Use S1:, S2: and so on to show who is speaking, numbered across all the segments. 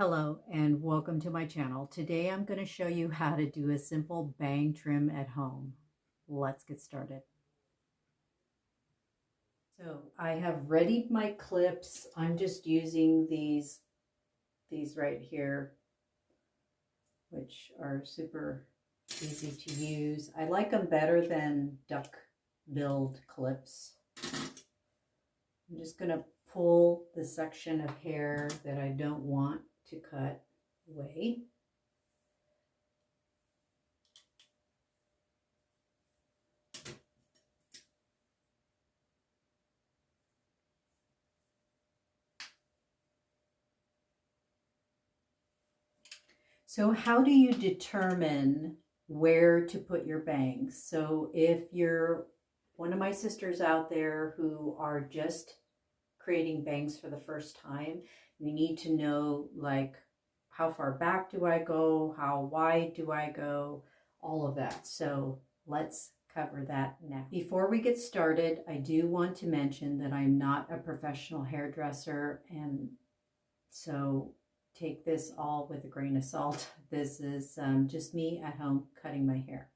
S1: Hello and welcome to my channel. Today I'm going to show you how to do a simple bang trim at home. Let's get started. So I have readied my clips. I'm just using these right here, which are super easy to use. I like them better than duck-billed clips. I'm just going to pull the section of hair that I don't want to cut away. So how do you determine where to put your bangs? So if you're one of my sisters out there who are just creating bangs for the first time, you need to know, like, how far back do I go? How wide do I go? All of that. So let's cover that now. Before we get started, I do want to mention that I'm not a professional hairdresser, and so take this all with a grain of salt. This is just me at home cutting my hair.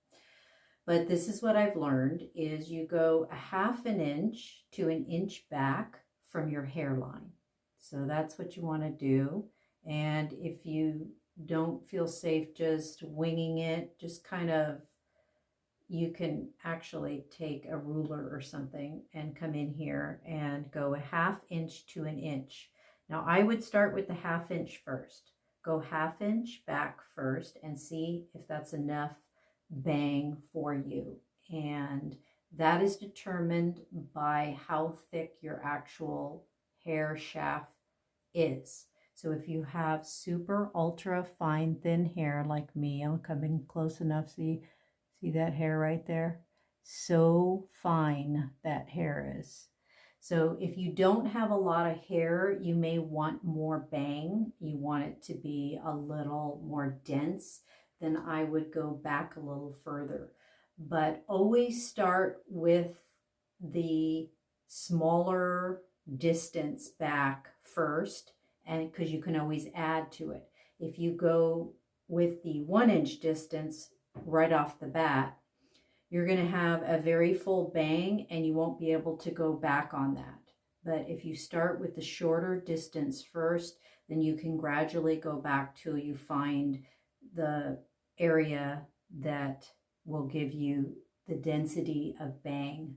S1: But this is what I've learned is you go a half an inch to an inch back from your hairline. So that's what you want to do. And if you don't feel safe just winging it, just kind of, you can actually take a ruler or something and come in here and go a half inch to an inch. Now I would start with the half inch first. Go half inch back first and see if that's enough bang for you. And that is determined by how thick your actual hair shaft is. So if you have super ultra fine thin hair like me, I'll come in close enough, see that hair right there? So fine that hair is. So if you don't have a lot of hair, you may want more bang. You want it to be a little more dense, then I would go back a little further. But always start with the smaller distance back first, and because you can always add to it. If you go with the 1 inch distance right off the bat, you're going to have a very full bang and you won't be able to go back on that. But if you start with the shorter distance first, then you can gradually go back till you find the area that will give you the density of bang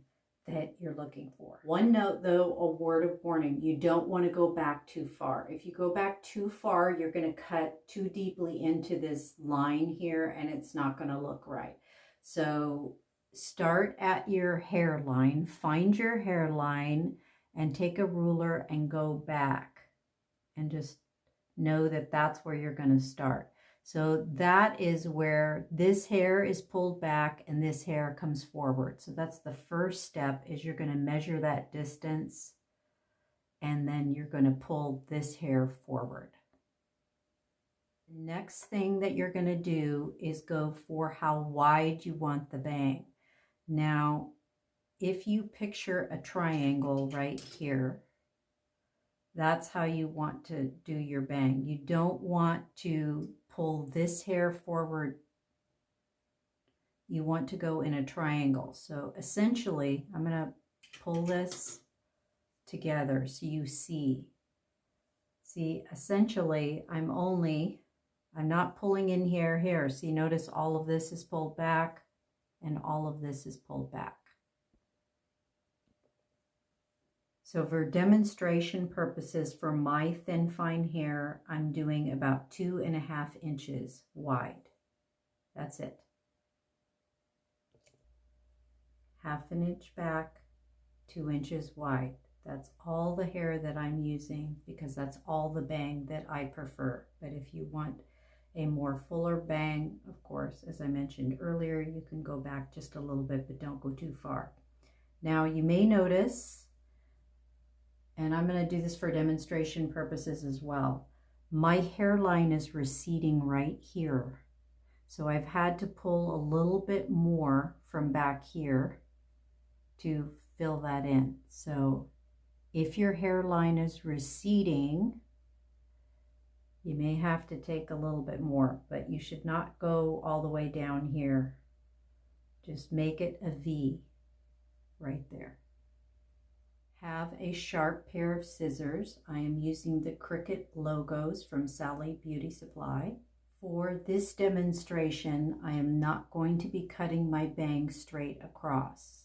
S1: that you're looking for. One note though, a word of warning, you don't want to go back too far. If you go back too far, you're going to cut too deeply into this line here and it's not going to look right. So start at your hairline, find your hairline and take a ruler and go back, and just know that that's where you're going to start. So that is where this hair is pulled back and this hair comes forward. So that's the first step, is you're going to measure that distance and then you're going to pull this hair forward. Next thing that you're going to do is go for how wide you want the bang. Now, if you picture a triangle right here, that's how you want to do your bang. You don't want to pull this hair forward. You want to go in a triangle. So essentially, I'm going to pull this together so you see. See, essentially, I'm not pulling in here. See, notice all of this is pulled back and all of this is pulled back. So for demonstration purposes, for my thin fine hair, I'm doing about 2.5 inches wide. That's it. Half an inch back, 2 inches wide. That's all the hair that I'm using because that's all the bang that I prefer. But if you want a more fuller bang, of course, as I mentioned earlier, you can go back just a little bit, but don't go too far. Now you may notice, and I'm going to do this for demonstration purposes as well, my hairline is receding right here. So I've had to pull a little bit more from back here to fill that in. So if your hairline is receding, You may have to take a little bit more, but you should not go all the way down here. Just make it a V right there. Have a sharp pair of scissors. I am using the Cricut logos from Sally Beauty Supply. For this demonstration, I am not going to be cutting my bangs straight across.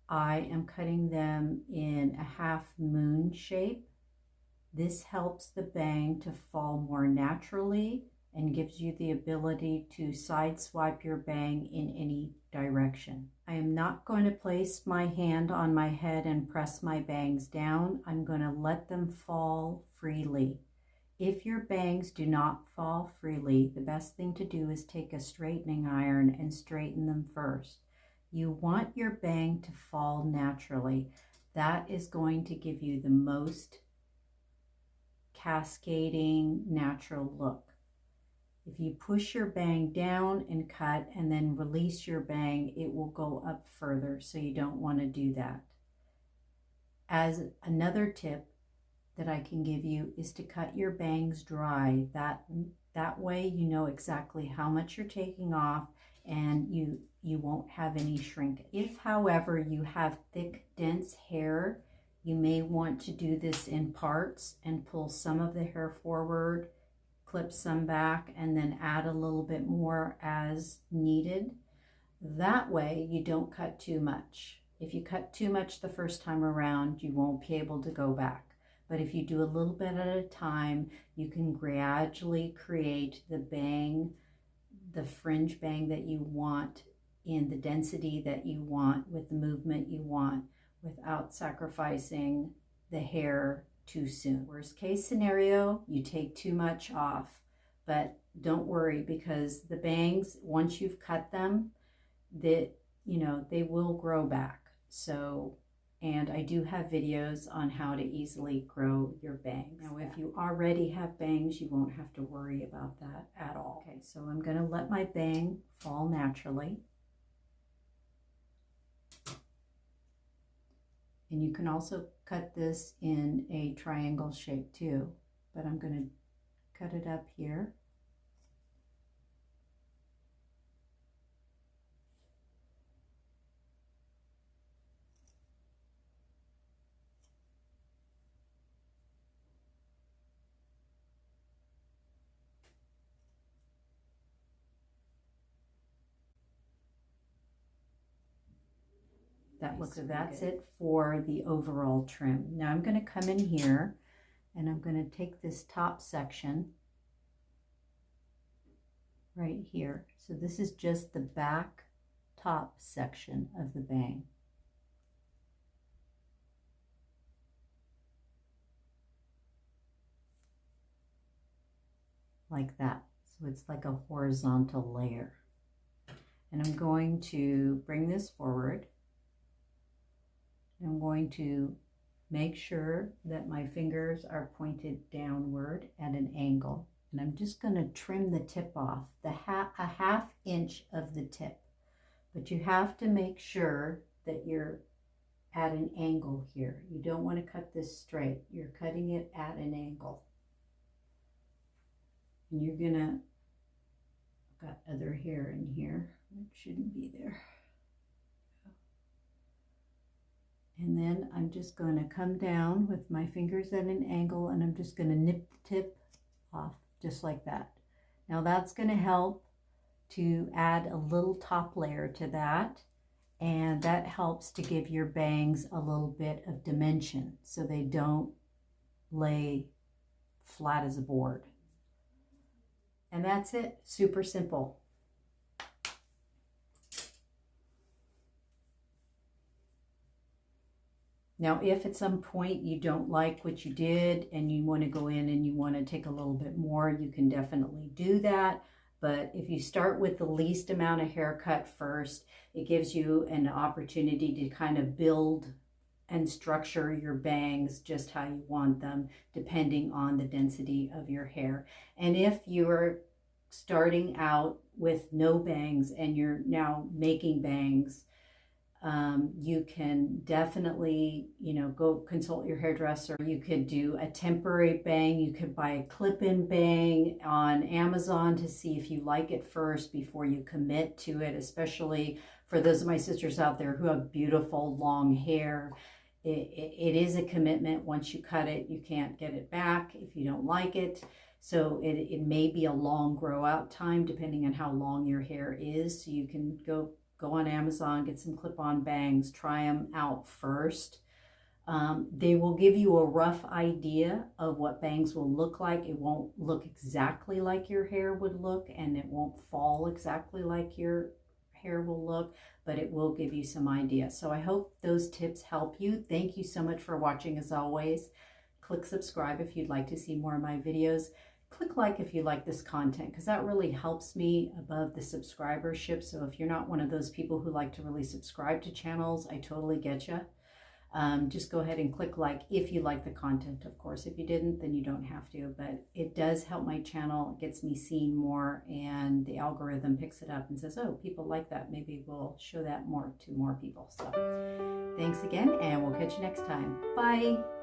S1: I am cutting them in a half moon shape. This helps the bang to fall more naturally and gives you the ability to side swipe your bang in any direction. I am not going to place my hand on my head and press my bangs down. I'm going to let them fall freely. If your bangs do not fall freely, the best thing to do is take a straightening iron and straighten them first. You want your bang to fall naturally. That is going to give you the most cascading natural look. If you push your bang down and cut and then release your bang, it will go up further, so you don't want to do that. As another tip that I can give you is to cut your bangs dry. That way you know exactly how much you're taking off and you won't have any shrinkage. If, however, you have thick, dense hair, you may want to do this in parts and pull some of the hair forward, clip some back, and then add a little bit more as needed. That way you don't cut too much. If you cut too much the first time around, you won't be able to go back. But if you do a little bit at a time, you can gradually create the bang, the fringe bang that you want in the density that you want with the movement you want without sacrificing the hair too soon. Worst case scenario, you take too much off, but don't worry, because the bangs, once you've cut them, they will grow back. So, and I do have videos on how to easily grow your bangs. Now, if you already have bangs, you won't have to worry about that at all. Okay, so I'm going to let my bang fall naturally. And you can also cut this in a triangle shape too, but I'm going to cut it up here. That's it for the overall trim. Now I'm going to come in here and I'm going to take this top section right here. So this is just the back top section of the bang. Like that. So it's like a horizontal layer. And I'm going to bring this forward. I'm going to make sure that my fingers are pointed downward at an angle. And I'm just going to trim the tip off, a half inch of the tip. But you have to make sure that you're at an angle here. You don't want to cut this straight. You're cutting it at an angle. And you're going to, I've got other hair in here. It shouldn't be there. And then I'm just going to come down with my fingers at an angle and I'm just going to nip the tip off just like that. Now that's going to help to add a little top layer to that, and that helps to give your bangs a little bit of dimension so they don't lay flat as a board. And that's it. Super simple. Now, if at some point you don't like what you did and you want to go in and you want to take a little bit more, you can definitely do that. But if you start with the least amount of haircut first, it gives you an opportunity to kind of build and structure your bangs just how you want them, depending on the density of your hair. And if you're starting out with no bangs and you're now making bangs, You can definitely, go consult your hairdresser. You could do a temporary bang. You could buy a clip-in bang on Amazon to see if you like it first before you commit to it, especially for those of my sisters out there who have beautiful long hair. It is a commitment. Once you cut it, you can't get it back if you don't like it. So it may be a long grow out time depending on how long your hair is. So you can go on Amazon, get some clip-on bangs, try them out first. They will give you a rough idea of what bangs will look like. It won't look exactly like your hair would look, and it won't fall exactly like your hair will look, but it will give you some idea. So I hope those tips help you. Thank you so much for watching as always. Click subscribe if you'd like to see more of my videos. Click like if you like this content, because that really helps me above the subscribership. So if you're not one of those people who like to really subscribe to channels, I totally get you. Just go ahead and click like if you like the content. Of course, if you didn't, then you don't have to, but it does help my channel. It gets me seen more, and the algorithm picks it up and says, oh, people like that. Maybe we'll show that more to more people. So thanks again, and we'll catch you next time. Bye.